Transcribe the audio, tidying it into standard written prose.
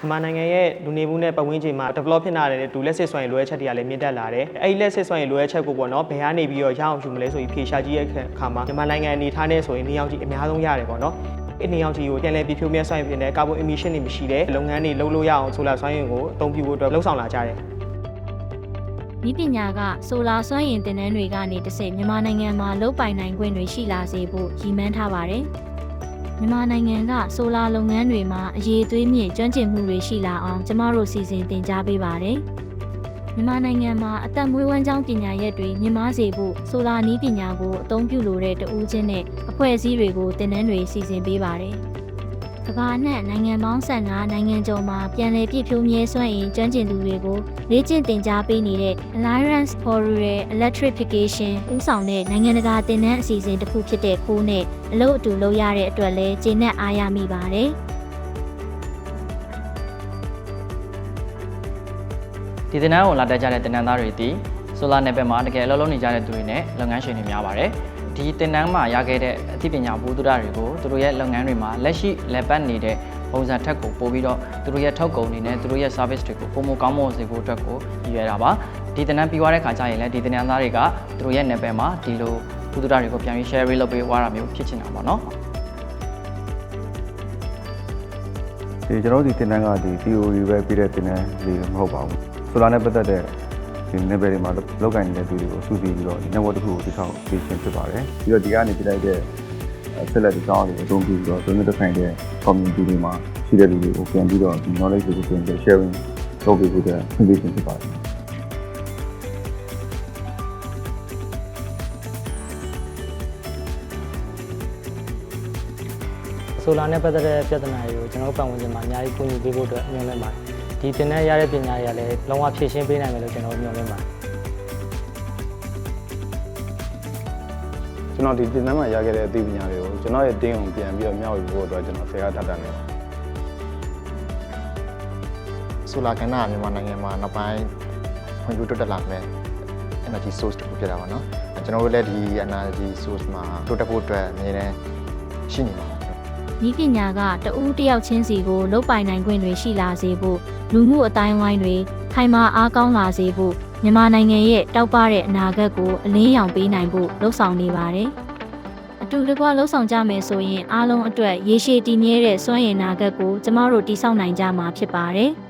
မြန်မာနိုင်ငံရဲ့လူနေမှုနဲ့ပတ်ဝန်းကျင်မှာ develop ဖြစ်လာတဲ့ဒူလက်စစ်စွမ်းရည်လိုအပ်ချက်တွေကလည်းမြင့်တက်လာတယ်။အဲဒီလက်စစ်စွမ်းရည်လိုအပ်ချက်ကိုပေါ့နော်ဘယ်ကနေပြီးတော့ရအောင်ယူမလဲဆိုပြီးဖြေရှာကြည့်တဲ့အခါမှာမြန်မာနိုင်ငံအနေထားနဲ့ဆိုရင်နေအောင်ကြီးအများဆုံးရတယ်ပေါ့နော်။အနေအောင်ကြီးကိုပြန်လည်ပြည့်ဖြိုးမြတ်စွမ်းရည်ဖြစ်တဲ့ carbon emission တွေမရှိတဲ့လုပ်ငန်းတွေလုပ်လို့ရအောင်ဆိုလာစွမ်းရည်ကိုအသုံးပြုဖို့အတွက်လှုံ့ဆော်လာကြတယ်။ဤပညာကဆိုလာစွမ်းရည်သင်တန်းတွေကနေတစ်ဆင့်မြန်မာနိုင်ငံမှာလုပ်ပိုင်နိုင်ခွင့်တွေရှိလာစေဖို့ရည်မှန်းထားပါတယ်။မြန်မာနိုင်ငံကဆိုလာလုပ်ငန်းတွေမှာအရေးသွေးမြင့်ကျွမ်းကျင်မှုတွေရှိလာအောင်ကျမတို့စီစဉ်တင် जा ပေးပါတယ်။မြန်မာနိုင်ငံမှာအသက်မွေးဝမ်းကြောင်းပညာရပ်တွေမြင့်မားစေဖို့ဆိုလာနည်းပညာကိုအသုံးပြုလိုတဲ့တဦးချင်းနဲ့အဖွဲ့အစည်းတွေကိုသင်တန်းတွေစီစဉ်ပေးပါတယ်။ကမ္ဘာနဲ့နိုင်ငံပေါင်း15နိုင်ငံကျော်မှာပြန်လည်ပြည့်ဖြိုးမြဲစွမ်းအင်ကျွမ်းကျင်သူတွေကိုလေ့ကျင့်သင်ကြားပေးနေတဲ့ Alliance for Rural Electrification ဦးဆောင်တဲ့နိုင်ငံတကာသင်တန်းအစီအစဉ်တစ်ခုဖြစ်တဲ့ကိုနဲ့အလုပ်အတူလုပ်ရတဲ့အတွက်လည်းကျေနပ်အားရမိပါတယ်။ဒီသင်တန်းကိုလာတက်ကြတဲ့သင်တန်းသားတွေဒီဆိုလာနယ်ပယ်မှာတကယ်အလုပ်လုပ်နေကြတဲ့သူတွေနဲ့လုပ်ငန်းရှင်တွေများပါတယ်။ဒီသင်တန်းမှာရခဲ့တဲ့အသိပညာဘုဒ္ဓတွေကိုသူတို့ရဲ့လုပ်ငန်းတွေမှာလက်ရှိလည်ပတ်နေတဲ့ပုံစံထက်ကိုပို့ပြီးတော့သူတို့ရဲ့ထုတ်ကုန်တွေနဲ့သူတို့ရဲ့ service တွေကိုပုံမကောင်းမွန်စေဖို့အတွက်ကိုရည်ရွယ်တာပါဒီသင်တန်းပြီးသွားတဲ့ခါကျရင်လည်းဒီသင်တန်းသားတွေကသူတို့ရဲ့နယ်ပယ်မှာဒီလိုဘုဒ္ဓတွေကိုပြန်ပြီး share လုပ်ပေးသွားတာမျိုးဖြစ်ချင်တာပေါ့နော်ဒီကျွန်တော်ဒီသင်တန်းကဒီ theory ပဲပြတဲ့သင်တန်းလေးမဟုတ်ပါဘူးဆိုလာနဲ့ပတ်သက်တဲ့ဒီ level တွေမှာလောက်ကိုင်းနေတဲ့သူတွေကိုစုစည်းပြီးတော့ဒီ network တစ်ခုကိုတည်ဆောက်ပေးခြင်းဖြစ်ပါတယ်ပြီးတော့ဒီကနေပြလိုက်တဲ့ဆက်လက်ကြောင်းတွေကိုအသုံးပြုပြီးတော့သူတို့ဆိုင်တဲ့ community တွေမှာရှိတဲ့လူတွေကိုပြန်ပြီးတော့ဒီ knowledge တွေကိုပြန်ပြီး sharing လုပ်ပေးဖို့အတွက်ဖွင့်ပေးခြင်းဖြစ်ပါတယ်ဆိုလာနဲ့ပတ်သက်တဲ့ပြဿနာတွေကိုကျွန်တော်ပတ်ဝန်းကျင်မှာအများကြီးကူညီပေးဖို့အတွက်ညွှန်လင့်ပါတယ်ဒီသင်တန်းရတဲ့ပညာတွေကလည်းလုံးဝဖြည့်ရှင်းပေးနိုင်မယ်လို့ကျွန်တော်ညွှန်လင့်ပါတယ်ကျွန်တော်ဒီသင်တန်းမှာရခဲ့တဲ့အသိပညာတွေကိုကျွန်တော်ရဲ့တင်းအောင်ပြန်ပြီးတော့မျှဝေဖို့အတွက်ကျွန်တော်ဆရာတတ်တယ်ဆိုလာကဏ္ဍမြန်မာနိုင်ငံမှာနောက်ပိုင်းဖွံ့ဖြိုးတိုးတက်လာမယ် energy source တစ်ခုဖြစ်တာပါเนาะကျွန်တော်တို့လည်းဒီ energy source မှာတိုးတက်ဖို့အတွက်အမြဲတမ်းရှိနေပါဤပညာကတဦးတစ်ယောက်ချင်းစီကိုလုပ်ပိုင်နိုင်ခွင့်တွေရှိလာစေဖို့လူမှုအတိုင်းဝိုင်းတွေခိုင်မာအားကောင်းလာစေဖို့မြန်မာနိုင်ငံရဲ့တောက်ပတဲ့အနာဂတ်ကိုအလင်းရောင်ပေးနိုင်ဖို့လှုံ့ဆော်နေပါတယ်။အတူတကွလှုံ့ဆော်ကြမယ်ဆိုရင်အားလုံးအတွက်ရေရှည်တည်မြဲတဲ့စွမ်းရည်နာဂတ်ကိုကျမတို့တည်ဆောက်နိုင်ကြမှာဖြစ်ပါတယ်။